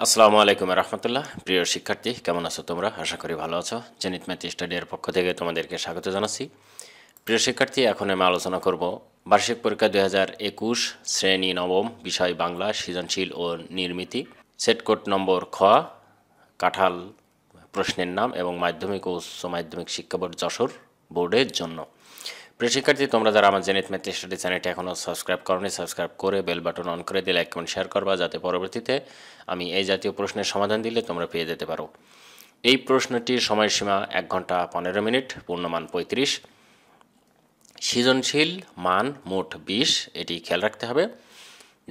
আসসালামু আলাইকুম রহমতুল্লাহ। প্রিয় শিক্ষার্থী, কেমন আছো তোমরা? আশা করি ভালো আছো। জেনিত ম্যাথ স্টাডির পক্ষ থেকে তোমাদেরকে স্বাগত জানাচ্ছি। প্রিয় শিক্ষার্থী, এখন আমি আলোচনা করব বার্ষিক পরীক্ষা 2021 শ্রেণী নবম, বিষয় বাংলা, সৃজনশীল ও নির্মিতি, সেট কোড নম্বর খ, কাঁঠাল প্রশ্নের নাম এবং মাধ্যমিক ও উচ্চ মাধ্যমিক শিক্ষা বোর্ড যশোর বোর্ডের জন্য। প্রিয় শিক্ষার্থী, তোমরা যারা আমার জেনিত ম্যাথ স্টাডি চ্যানেলটি এখনও সাবস্ক্রাইব করনি, সাবস্ক্রাইব করে বেল বাটন অন করে দিয়ে লাইক কমেন্ট শেয়ার করবা, যাতে পরবর্তীতে আমি এই জাতীয় প্রশ্নের সমাধান দিলে তোমরা পেয়ে যেতে পারো। এই প্রশ্নটির সময়সীমা 1 ঘন্টা 15 মিনিট, পূর্ণমান 35, সৃজনশীল মান মোট 20। এটি খেয়াল রাখতে হবে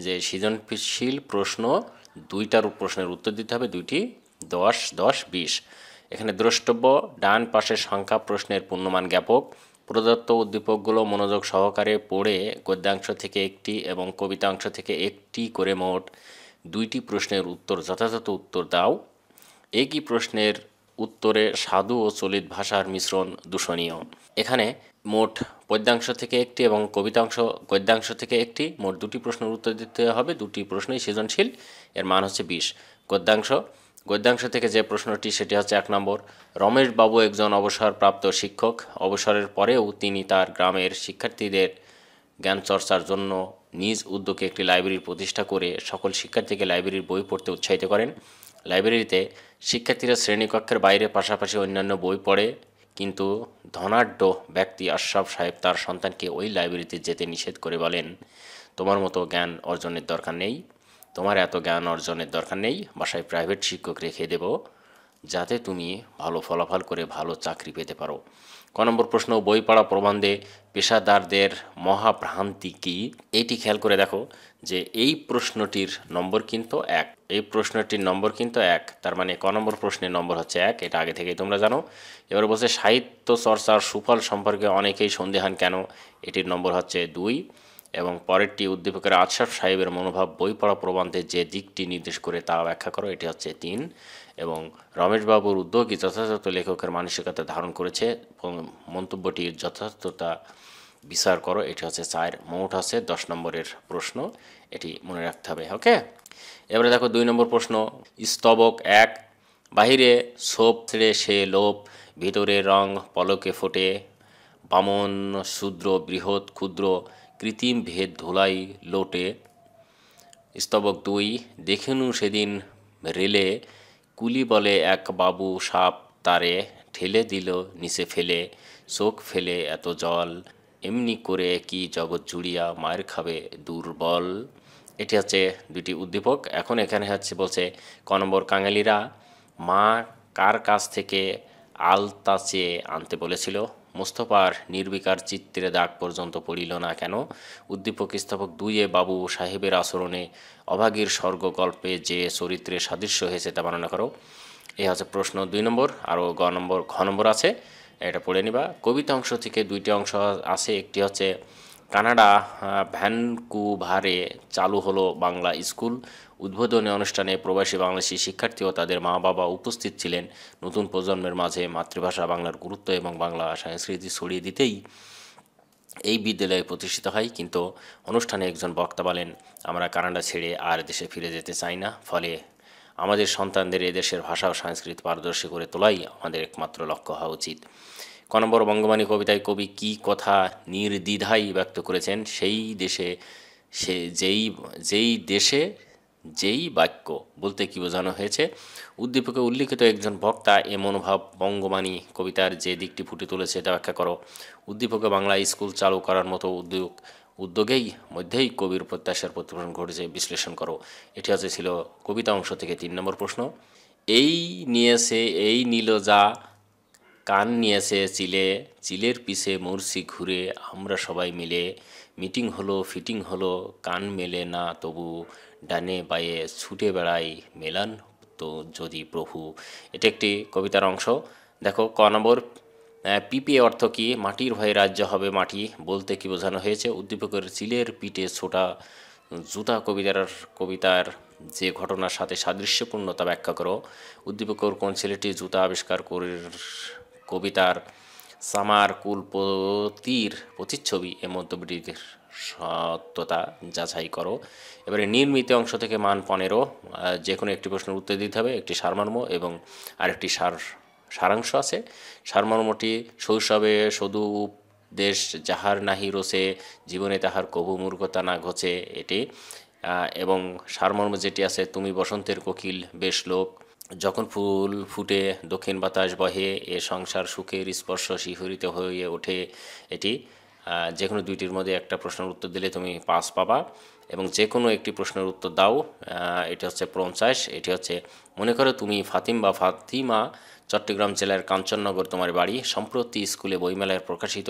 যে সৃজনশীল প্রশ্ন দুইটার প্রশ্নের উত্তর দিতে হবে, দুইটি 10 10 20। এখানে দ্রষ্টব্য ডান পাশের সংখ্যা প্রশ্নের পূর্ণমান জ্ঞাপক। প্রদত্ত উদ্দীপকগুলো মনোযোগ সহকারে পড়ে গদ্যাংশ থেকে একটি এবং কবিতাংশ থেকে একটি করে মোট 2টি প্রশ্নের উত্তর যথাযথ উত্তর দাও। একই প্রশ্নের উত্তরে সাধু ও চলিত ভাষার মিশ্রণ দূষণীয়। এখানে মোট পদ্যাংশ থেকে একটি এবং গদ্যাংশ থেকে একটি, মোট 2টি প্রশ্নের উত্তর দিতে হবে। 2টি প্রশ্নই সৃজনশীল, এর মান হচ্ছে 20। গদ্যাংশ থেকে যে প্রশ্নটি, সেটি হচ্ছে 1 নম্বর। রমেশ বাবু একজন অবসরপ্রাপ্ত শিক্ষক। অবসরের পরেও তিনি তার গ্রামের শিক্ষার্থীদের জ্ঞান চর্চার জন্য নিজ উদ্যোগে একটি লাইব্রেরি প্রতিষ্ঠা করে সকল শিক্ষার্থীকে লাইব্রেরির বই পড়তে উৎসাহিত করেন। লাইব্রেরিতে শিক্ষার্থীরা শ্রেণীকক্ষের বাইরে পাশাপাশি অন্যান্য বই পড়ে, কিন্তু ধনাঢ্য ব্যক্তি আশরাফ সাহেব তার সন্তানকে ওই লাইব্রেরিতে যেতে নিষেধ করে বলেন, তোমার মতো জ্ঞান অর্জনের দরকার নেই, তোমার এত জ্ঞান অর্জনের দরকার নেই, বাসায় প্রাইভেট শিক্ষক রেখে দেব, যাতে তুমি ভালো ফলাফল করে ভালো চাকরি পেতে পারো। ক নম্বর প্রশ্ন, বই পড়া প্রবন্ধে পেশাদারদের মহাভ্রান্তি কী? এইটি খেয়াল করে দেখো যে এই প্রশ্নটির নম্বর কিন্তু 1। এই প্রশ্নটির নম্বর কিন্তু 1, তার মানে ক নম্বর প্রশ্নের নম্বর হচ্ছে 1। এটা আগে থেকেই তোমরা জানো। এবার বলছে সাহিত্য চর্চার সুফল সম্পর্কে অনেকেই সন্দেহান কেন? এটির নম্বর হচ্ছে 2। এবং পরেরটি, উদ্দীপকের আশরাফ সাহেবের মনোভাব বই পড়া প্রবন্ধে যে দিকটি নির্দেশ করে তা ব্যাখ্যা করো। এটি হচ্ছে 3। এবং রমেশবাবুর উদ্যোগই যথাযথ লেখকের মানসিকতা ধারণ করেছে, মন্তব্যটির যথার্থতা বিচার করো। এটি হচ্ছে 4। মোট হচ্ছে 10 নম্বরের প্রশ্ন, এটি মনে রাখতে হবে। ওকে, এবারে দেখো 2 নম্বর প্রশ্ন। স্তবক 1, বাহিরে ছোপ ছেড়ে সে লোপ, ভিতরে রং পলকে ফোটে, বামন শূদ্র বৃহৎ ক্ষুদ্র, কৃত্রিম ভেদ ধুলাই লোটে। স্তবক 2, দেখেনু সেদিন রেলে, কুলি বলে এক বাবু সাপ তারে ঠেলে দিল নিচে ফেলে, চোখ ফেলে এত জল, এমনি করে কি জগৎ জুড়িয়া মায়ের খাবে দুর্বল। এটি হচ্ছে 2টি উদ্দীপক। এখন এখানে হচ্ছে বলছে ক নম্বর, কাঙালিরা মা কার কাছ থেকে আলতা চেয়ে আনতে বলেছিল? মোস্তফার নির্বিকার চিত্রে দাগ পর্যন্ত পড়িল না কেন? উদ্দীপক স্তবক 2-এ বাবু সাহেবের আচরণে অভাগীর স্বর্গ গল্পে যে চরিত্রের সাদৃশ্য হয়েছে তা বর্ণনা করো। এই হচ্ছে প্রশ্ন 2 নম্বর। আরও ঘ নম্বর আছে, এটা পড়ে নিবা। কবিতা অংশ থেকে 2টি অংশ আছে। একটি হচ্ছে কানাডা ভ্যানকুভারে চালু হলো বাংলা স্কুল, উদ্বোধনী অনুষ্ঠানে প্রবাসী বাংলাদেশি শিক্ষার্থী ও তাদের মা বাবা উপস্থিত ছিলেন। নতুন প্রজন্মের মাঝে মাতৃভাষা বাংলার গুরুত্ব এবং বাংলা সংস্কৃতি ছড়িয়ে দিতেই এই বিদ্যালয় প্রতিষ্ঠিত হয়। কিন্তু অনুষ্ঠানে একজন বক্তা বলেন, আমরা কানাডা ছেড়ে আর দেশে ফিরে যেতে চাই না, ফলে আমাদের সন্তানদের এদেশের ভাষা ও সংস্কৃতি পারদর্শী করে তোলাই আমাদের একমাত্র লক্ষ্য হওয়া উচিত। ক নম্বর, বঙ্গবাণী কবিতায় কবি কী কথা নির্দ্বিধায় ব্যক্ত করেছেন? সেই দেশে সে যেই বাক্য বলতে কী বোঝানো হয়েছে? উদ্দীপকে উল্লিখিত একজন বক্তা এ মনোভাব বঙ্গবাণী কবিতার যে দিকটি ফুটে তুলেছে তা ব্যাখ্যা করো। উদ্দীপকে বাংলা স্কুল চালু করার মতো উদ্যোগেই মধ্যেই কবির প্রত্যাশার প্রতিফলন ঘটেছে, বিশ্লেষণ করো। এটি হচ্ছে ছিল কবিতা অংশ থেকে 3 নম্বর প্রশ্ন। এই নিয়েছে এই নিল যা, কান নিয়েছে চিলে, চিলের পিছে মরছি ঘুরে আমরা সবাই মিলে, মিটিং হলো ফিটিং হলো কান মেলে না তবু, ডানে বায়ে ছুটে বেড়াই মেলান তো যদি প্রভু। এটা একটি কবিতার অংশ। দেখো ক নম্বর, পিপে অর্থ কি? মাটির ভয়ে রাজ্য হবে মাটি বলতে কি বোঝানো হয়েছে? উদ্দীপকের চিলের পিঠে ছোটা জুতা কবিতার যে ঘটনার সাথে সাদৃশ্যপূর্ণ তা ব্যাখ্যা করো। উদ্দীপকের কোন ছেলেটি জুতা আবিষ্কার করে কবিতার সামার কুলপতির প্রতিচ্ছবি? এ মন্তব্যটির সত্যতা যাচাই করো। এবারে নির্মিত অংশ থেকে মান 15, যে কোনো একটি প্রশ্নের উত্তর দিতে হবে, একটি সারমর্ম এবং আরেকটি সারাংশ আছে। সারমর্মটি শৈশবে সদু দেশ যাহার নাহি রোচে, জীবনে তাহার কভু মূর্খতা না ঘোচে, এটি। এবং সারমর্ম যেটি আছে, তুমি বসন্তের কোকিল বেশ লোক, যখন ফুল ফুটে দক্ষিণ বাতাস বহে, এ সংসার সুখের স্পর্শ শিহরিত হয়ে ওঠে, এটি। যে কোনো দুইটির মধ্যে একটা প্রশ্নের উত্তর দিলে তুমি 5 পাবা এবং যে কোনো একটি প্রশ্নের উত্তর দাও। এটি হচ্ছে 50। এটি হচ্ছে, মনে করো তুমি ফাতিমা, চট্টগ্রাম জেলার কাঞ্চননগর তোমার বাড়ি। সম্প্রতি স্কুলে বইমেলায় প্রকাশিত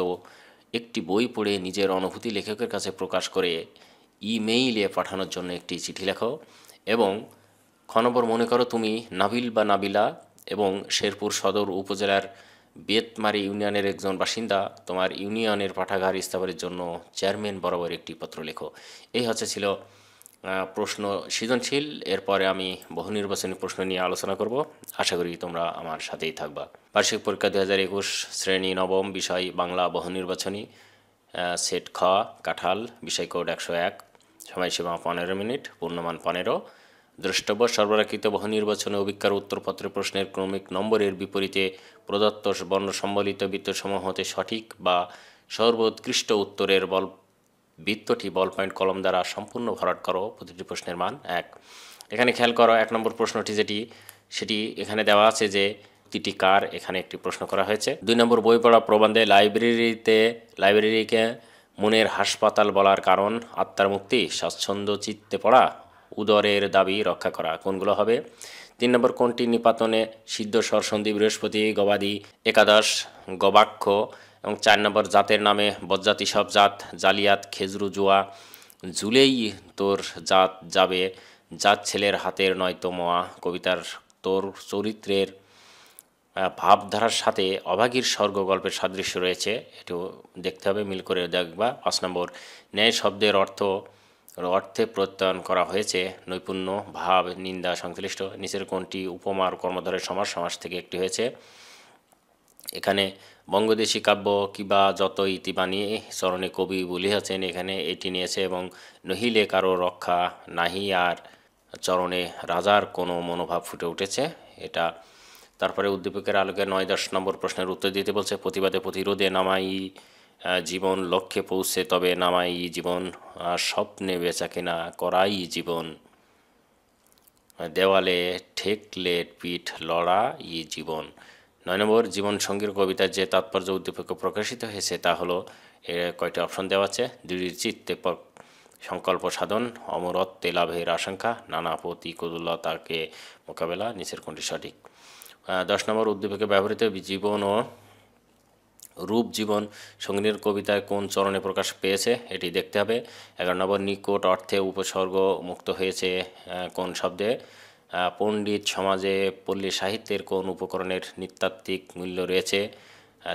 একটি বই পড়ে নিজের অনুভূতি লেখকের কাছে প্রকাশ করে ইমেইলে পাঠানোর জন্য একটি চিঠি লেখো। এবং খ নম্বর, মনে করো তুমি নাবিল বা নাবিলা এবং শেরপুর সদর উপজেলার বেতমারি ইউনিয়নের একজন বাসিন্দা। তোমার ইউনিয়নের পাঠাগার স্থাপনের জন্য চেয়ারম্যান বরাবর একটি পত্র লেখো। এই ছিল প্রশ্ন সৃজনশীল। এরপরে আমি বহু নির্বাচনী প্রশ্ন নিয়ে আলোচনা করব। আশা করি তোমরা আমার সাথেই থাকবা। বার্ষিক পরীক্ষা 2021, শ্রেণী নবম, বিষয় বাংলা, বহু নির্বাচনী, সেট খ, কাঁঠাল, বিষয় কোড 101, সময়সীমা 15 মিনিট, পূর্ণমান 15। দ্রষ্টব্য, সরবরাহকৃত বহু নির্বাচনে অভিজ্ঞার উত্তরপত্রের প্রশ্নের ক্রমিক নম্বরের বিপরীতে প্রদত্ত বর্ণ সম্বলিত বৃত্তসমূহ হতে সঠিক বা সর্বোৎকৃষ্ট উত্তরের বৃত্তটি বল পয়েন্ট কলম দ্বারা সম্পূর্ণ ভরাট করো। প্রতিটি প্রশ্নের মান 1। এখানে খেয়াল করো 1 নম্বর প্রশ্নটি সেটি এখানে দেওয়া আছে যে উক্তিটি কার, এখানে একটি প্রশ্ন করা হয়েছে। 2 নম্বর, বই পড়া প্রবন্ধে লাইব্রেরিকে মনের হাসপাতাল বলার কারণ আত্মার মুক্তি, স্বাচ্ছন্দ্য চিত্তে পড়া, উদরের দাবি রক্ষা করা। কোনগুলো হবে? 3 নম্বর, কোনটি নিপাতনে সিদ্ধ স্বরসন্ধি বৃহস্পতি, গবাদি, একাদশ, গবাক্ষ। এবং 4 নম্বর, জাতের নামে বজ্জাতি সব জাত, জালিয়াত, খেজরু, জুয়া, জুলেই তোর জাত যাবে, জাত ছেলের হাতের নয়তো মোয়া। কবিতার তোর চরিত্রের ভাবধারার সাথে অভাগীর স্বর্গ গল্পের সাদৃশ্য রয়েছে, এটিও দেখতে হবে, মিল করে দেখবা। 5 নম্বর, ন্যায় শব্দের অর্থে প্রত্যয়ন করা হয়েছে, নৈপুণ্য, ভাব, নিন্দা, সংশ্লিষ্ট। নিচের কোনটি উপমার কর্মধারের সমাস থেকে একটি হয়েছে? এখানে বঙ্গদেশী কাব্য কিবা যত ইতি বানিয়ে চরণে কবি বলিয়াছেন, এখানে এটি নিয়েছে। এবং নহিলে কারো রক্ষা নাহি, আর চরণে রাজার কোনো মনোভাব ফুটে উঠেছে, এটা। তারপরে উদ্দীপকের আলোকে 9-10 নম্বর প্রশ্নের উত্তর দিতে বলছে। প্রতিবাদে প্রতিরোধে নামাই জীবন, লক্ষ্যে পৌঁছে তবে নামাই জীবন, স্বপ্নে বেচাকেনা করাই জীবন, দেওয়ালে ঠেকলে পিঠ লড়া ই জীবন। 9 নম্বর, জীবন সঙ্গীর কবিতার যে তাৎপর্য উদ্দীপকে প্রকাশিত হয়েছে তা হলো, কয়টি অপশন দেওয়া আছে? দৃঢ় চিত্তে সংকল্প সাধন, অমরত্বে লাভের আশঙ্কা, নানা প্রতিকূলতাকে মোকাবেলা। নিচের কোনটি সঠিক? 10 নম্বর, উদ্দীপকে ব্যবহৃত জীবন ও রূপ জীবন সঙ্গীর কবিতায় কোন চরণে প্রকাশ পেয়েছে, এটি দেখতে হবে। 11 নম্বর, নিকট অর্থে উপসর্গ মুক্ত হয়েছে কোন শব্দে? পণ্ডিত সমাজে পল্লী সাহিত্যের কোন উপকরণের নৃতাত্ত্বিক মূল্য রয়েছে?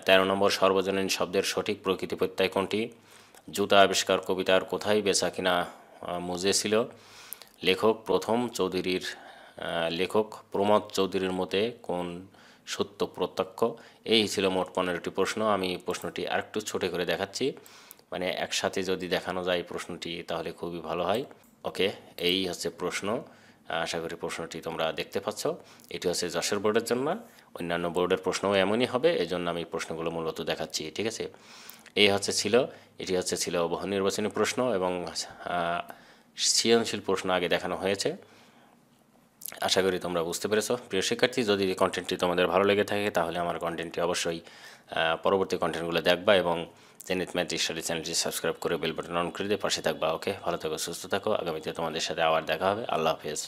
13 নম্বর, সর্বজনীন শব্দের সঠিক প্রকৃতি প্রত্যয় কোনটি? জুতা আবিষ্কার কবিতার কোথায় বেচা কিনা মুজেছিল? লেখক প্রমোদ চৌধুরীর মতে কোন সত্য প্রত্যক্ষ? এই ছিল মোট 15টি প্রশ্ন। আমি প্রশ্নটি আরেকটু ছোট করে দেখাচ্ছি, মানে একসাথে যদি দেখানো যায় প্রশ্নটি তাহলে খুবই ভালো হয়। ওকে, এই হচ্ছে প্রশ্ন। আশা করি প্রশ্নটি তোমরা দেখতে পাচ্ছ। এটি হচ্ছে যশোর বোর্ডের জন্য, অন্যান্য বোর্ডের প্রশ্নও এমনই হবে, এই জন্য আমি প্রশ্নগুলো মূলত দেখাচ্ছি, ঠিক আছে। এটি ছিল বহু নির্বাচনী প্রশ্ন এবং সৃজনশীল প্রশ্ন আগে দেখানো হয়েছে। আশা করি তোমরা বুঝতে পেরেছো। প্রিয় শিক্ষার্থী, যদি কন্টেন্টটি তোমাদের ভালো লেগে থাকে তাহলে আমার কন্টেন্টটি অবশ্যই পরবর্তী কন্টেন্টগুলো দেখবা এবং জেনিথ ম্যাথ স্টাডি চ্যানেলটি সাবস্ক্রাইব করে বেল বাটন অন করে দিয়ে পাশে থাকবা। ওকে, ভালো থাকো, সুস্থ থাকো। আগামীতে তোমাদের সাথে আবার দেখা হবে। আল্লাহ হাফেজ।